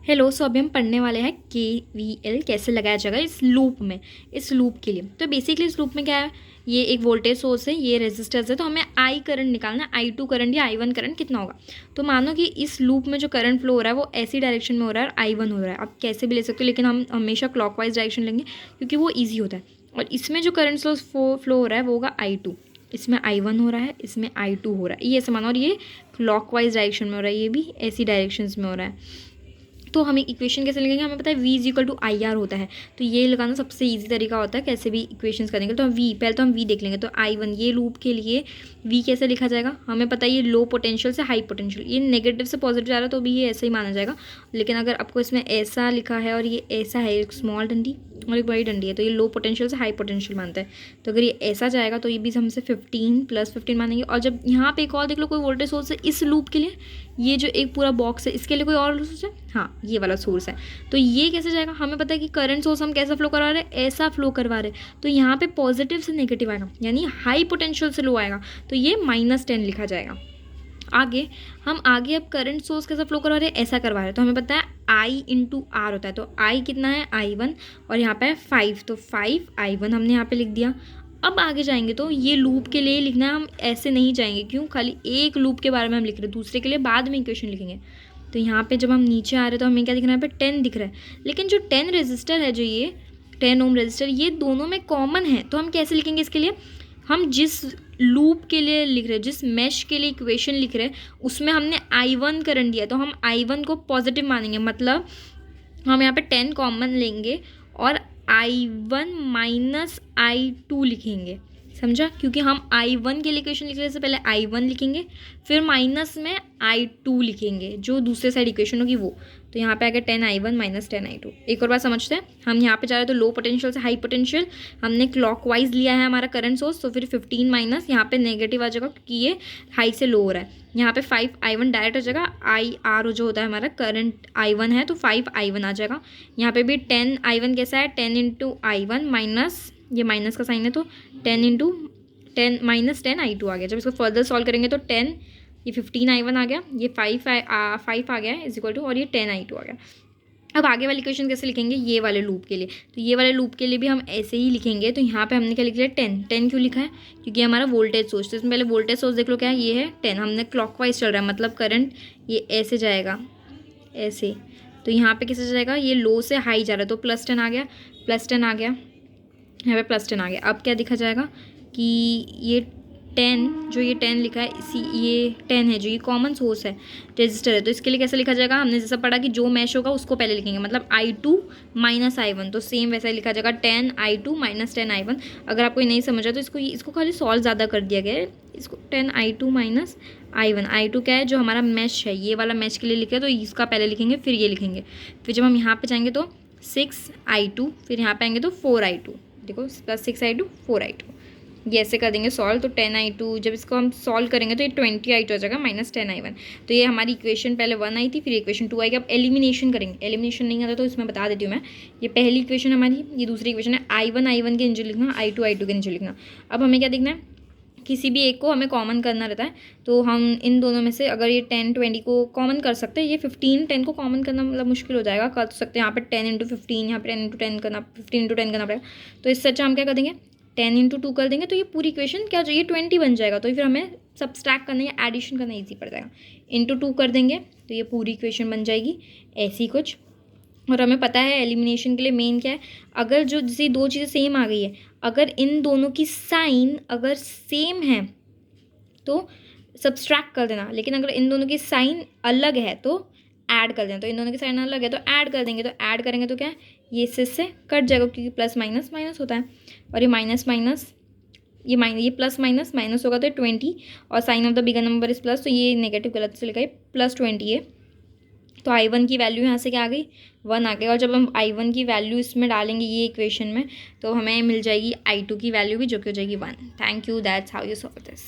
Hello, सो अभी हम पढ़ने वाले हैं KVL कैसे लगाया जाएगा इस लूप में, इस लूप के लिए। तो बेसिकली इस लूप में क्या है, ये एक वोल्टेज सोर्स है, ये रेजिस्टर्स है, तो हमें I करंट निकालना है, I2 करंट या I1 करंट कितना होगा। तो मानो कि इस लूप में जो करंट फ्लो हो रहा है वो ऐसी डायरेक्शन में हो रहा है और I1 हो रहा है। आप कैसे भी ले सकते हो, लेकिन हम हमेशा क्लॉकवाइज डायरेक्शन लेंगे क्योंकि वो ईजी होता है। और इसमें जो करंट सोर्स फ्लो हो रहा है वो होगा I2, इसमें I1 हो रहा है, इसमें I2 हो रहा है, ये ऐसे मानो। और ये क्लॉकवाइज डायरेक्शन में हो रहा है, ये भी ऐसी डायरेक्शंस में हो रहा है। तो हमें इक्वेशन कैसे लिखेंगे, हमें पता है V इक्वल टू IR होता है। तो ये लगाना सबसे इजी तरीका होता है कैसे भी इक्वेशंस करने के। तो हम पहले तो हम V देख लेंगे। तो I1 ये लूप के लिए V कैसे लिखा जाएगा, हमें पता है ये लो पोटेंशियल से हाई पोटेंशियल, ये नेगेटिव से पॉजिटिव जा रहा है तो भी ये ऐसा ही माना जाएगा। लेकिन अगर आपको इसमें ऐसा लिखा है और ये ऐसा है, एक स्मॉल डंडी और एक बड़ी डंडी है, तो ये लो पोटेंशियल से हाई पोटेंशियल मानता है। तो अगर ये ऐसा जाएगा तो ये भी हमसे 15 + 15 मानेंगे। और जब यहाँ पे एक और देख लो, कोई वोल्टेज सोर्स है इस लूप के लिए, ये जो एक पूरा बॉक्स है इसके लिए कोई और सोर्स है, हाँ ये वाला सोर्स है। तो ये कैसे जाएगा, हमें पता है कि करंट सोर्स हम कैसा फ्लो करवा रहे हैं, ऐसा फ्लो करवा रहे हैं। तो यहाँ पे पॉजिटिव से नेगेटिव आएगा, यानी हाई पोटेंशियल से लो आएगा, तो ये -10 लिखा जाएगा। आगे अब करंट सोर्स कैसा फ्लो करवा रहे हैं, ऐसा करवा रहे हैं। तो हमें पता है I × R होता है। तो I कितना है, I1, और यहाँ पे है 5, तो 5I1 हमने यहाँ पे लिख दिया। अब आगे जाएंगे तो ये लूप के लिए लिखना है, हम ऐसे नहीं जाएंगे, क्यों, खाली एक लूप के बारे में हम लिख रहे हैं, दूसरे के लिए बाद में इक्वेशन लिखेंगे। तो यहाँ पे जब हम नीचे आ रहे हैं तो हमें क्या दिख रहा है, यहाँ पे 10 दिख रहा है। लेकिन जो 10 रजिस्टर है, जो ये 10 ओम रजिस्टर, ये दोनों में कॉमन है। तो हम कैसे लिखेंगे इसके लिए, हम जिस लूप के लिए लिख रहे हैं, जिस मैश के लिए इक्वेशन लिख रहे हैं, उसमें हमने I1 करंट दिया, तो हम I1 को पॉजिटिव मानेंगे। मतलब हम यहाँ पे 10 कॉमन लेंगे और I1 - I2 लिखेंगे, समझा। क्योंकि हम I1 के लिए इक्वेशन लिखने से पहले I1 लिखेंगे, फिर माइनस में I2 लिखेंगे, जो दूसरे साइड इक्वेशन होगी वो। तो यहाँ पे आ गया 10I1 - 10I2। एक और बात समझते हैं, हम यहाँ पे जा रहे हैं तो लो पोटेंशियल से हाई पोटेंशियल, हमने क्लॉकवाइज लिया है हमारा करंट सोर्स, तो फिर 15 माइनस यहाँ पे नेगेटिव आ जाएगा क्योंकि ये हाई से लो हो रहा है। यहाँ पे 5I1 डायरेक्ट आ जाएगा, IR जो होता है हमारा करंट I1 है, तो 5I1 आ जाएगा। यहाँ पे भी 10I1 कैसा है, 10 × I1 माइनस, ये माइनस का साइन है तो 10 × 10 - 10I2 आ गया। जब इसको फर्दर सॉल्व करेंगे तो 10, ये 15I1 आ गया, ये 5 आ गया इज इक्वल टू, और ये 10I2 आ गया। अब आगे वाली इक्वेशन कैसे लिखेंगे, ये वाले लूप के लिए। तो ये वाले लूप के लिए भी हम ऐसे ही लिखेंगे। तो यहाँ पे हमने क्या लिख लिया, 10 क्यों लिखा है, क्योंकि हमारा वोल्टेज सोर्स, तो इसमें पहले वोल्टेज सोर्स देख लो क्या है, ये है 10, हमने क्लॉकवाइज चल रहा है, मतलब करंट ये ऐसे जाएगा, ऐसे। तो यहाँ पे कैसे जाएगा, ये लो से हाई जा रहा है, तो +10 आ गया, +10 आ गया, यहाँ पे +10 आ गया। अब क्या दिखा जाएगा कि ये 10, जो ये 10 लिखा है, ये 10 है, जो ये कॉमन सोर्स है, रजिस्टर है, तो इसके लिए कैसे लिखा जाएगा, हमने जैसा पढ़ा कि जो मैश होगा उसको पहले लिखेंगे, मतलब I2 - I1, तो सेम वैसा ही लिखा जाएगा 10I2 - 10I1। अगर आपको ये नहीं समझा तो इसको खाली सॉल्व ज़्यादा कर दिया गया है, इसको 10I2 - I1। I2 क्या है, जो हमारा मैश है, ये वाला मैश के लिए लिखे, तो इसका पहले लिखेंगे फिर ये लिखेंगे। फिर जब हम यहाँ पर जाएंगे तो 6I2, फिर यहाँ पे आएंगे तो 4I2, देखो +6I2 4I2, ये ऐसे कर देंगे सॉल्व। तो 10I2, जब इसको हम सॉल्व करेंगे तो ये 20I2 आ जाएगा -10I1। तो ये हमारी इक्वेशन पहले 1 आई थी, फिर इक्वेशन 2 आएगी। अब एलिमिनेशन करेंगे, एलिमिनेशन नहीं आता तो इसमें बता देती हूँ मैं। ये पहली इक्वेशन हमारी, ये दूसरी इक्वेशन है, I1 के नीचे लिखना, I2 के नीचे लिखना। अब हमें क्या देखना है, किसी भी एक को हमें कॉमन करना रहता है। तो हम इन दोनों में से अगर ये 10 20 को कॉमन कर सकते हैं, ये 15 10 को कॉमन करना मतलब मुश्किल हो जाएगा, कर सकते हैं यहाँ पे 10 × 15, यहाँ पे 10 × 10 करना, 15 × 10 करना पड़ेगा। तो इससे अच्छा हम क्या कर देंगे, 10 × 2 कर देंगे, तो ये पूरी इक्वेशन क्या हो जाएगी, 20 बन जाएगा। तो फिर हमें सब्सट्रैक्ट करना या एडिशन करना ईजी पड़ जाएगा। × 2 कर देंगे तो ये पूरी इक्वेशन बन जाएगी, ऐसी कुछ। और हमें पता है एलिमिनेशन के लिए मेन क्या है, अगर जो जैसे दो चीज़ें सेम आ गई है, अगर इन दोनों की साइन अगर सेम है तो सब्सट्रैक्ट कर देना, लेकिन अगर इन दोनों की साइन अलग है तो ऐड कर देना। तो इन दोनों की साइन अलग है तो ऐड कर देंगे, तो ऐड करेंगे तो क्या है, ये इससे कट जाएगा क्योंकि प्लस माइनस माइनस होता है, और ये माइनस माइनस, ये प्लस माइनस माइनस होगा तो 20, और sign of the bigger number is plus, तो ये नेगेटिव गलत से लिखा है, +20 है। तो I1 की वैल्यू यहाँ से क्या आ गई, 1 आ गई। और जब हम I1 की वैल्यू इसमें डालेंगे ये इक्वेशन में, तो हमें मिल जाएगी I2 की वैल्यू भी, जो कि हो जाएगी 1। Thank you, that's how you solve this.